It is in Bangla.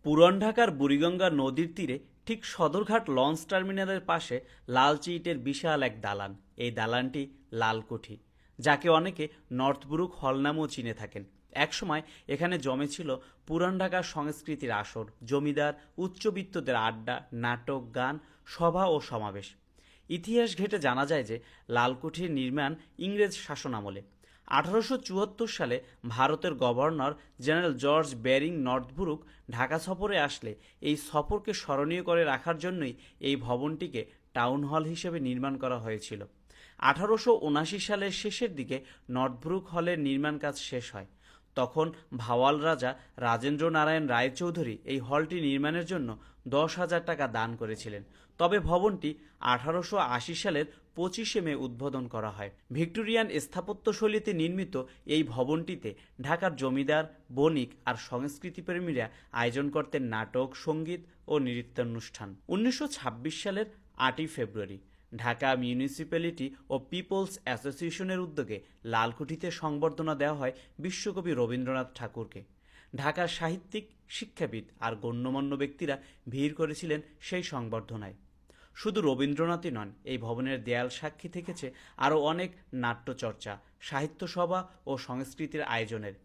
পুরান ঢাকার বুড়িগঙ্গা নদীর তীরে ঠিক সদরঘাট লঞ্চ টার্মিনালের পাশে লালচে ইটের বিশাল এক দালান। এই দালানটি লালকুঠি, যাকে অনেকে নর্থব্রুক হল নামেও চিনে থাকেন। একসময় এখানে জমেছিল পুরান ঢাকার সংস্কৃতির আসর, জমিদার উচ্চবিত্তদের আড্ডা, নাটক, গান, সভা ও সমাবেশ। ইতিহাস ঘেঁটে জানা যায় যে লালকুঠির নির্মাণ ইংরেজ শাসনামলে। 1874 সালে ভারতের governor general George Baring Northbrook Dhaka সফরে আসলে এই সফরকে স্মরণীয় করে রাখার জন্যই এই ভবনটিকে টাউন হল হিসেবে নির্মাণ করা হয়েছিল। 1879 সালের শেষের দিকে নর্থব্রুক হলের নির্মাণ কাজ শেষ হয়। তখন ভাওয়াল রাজা রাজেন্দ্র নারায়ণ রায়চৌধুরী এই হলটি নির্মাণের জন্য 10,000 টাকা দান করেছিলেন। তবে ভবনটি 1880 সালের 25শে মে উদ্বোধন করা হয়। ভিক্টোরিয়ান স্থাপত্যশৈলীতে নির্মিত এই ভবনটিতে ঢাকার জমিদার, বণিক আর সংস্কৃতিপ্রেমীরা আয়োজন করতেন নাটক, সঙ্গীত ও নৃত্যানুষ্ঠান। 1926 সালের 8ই ফেব্রুয়ারি ঢাকা মিউনিসিপ্যালিটি ও পিপলস অ্যাসোসিয়েশনের উদ্যোগে লালকুঠিতে সংবর্ধনা দেওয়া হয় বিশ্বকবি রবীন্দ্রনাথ ঠাকুরকে। ঢাকার সাহিত্যিক, শিক্ষাবিদ আর গণ্যমান্য ব্যক্তিরা ভিড় করেছিলেন সেই সংবর্ধনায়। শুধু রবীন্দ্রনাথই নন, এই ভবনের দেয়াল সাক্ষী থেকেছে আরও অনেক নাট্যচর্চা, সাহিত্য সভা ও সংস্কৃতির আয়োজনের।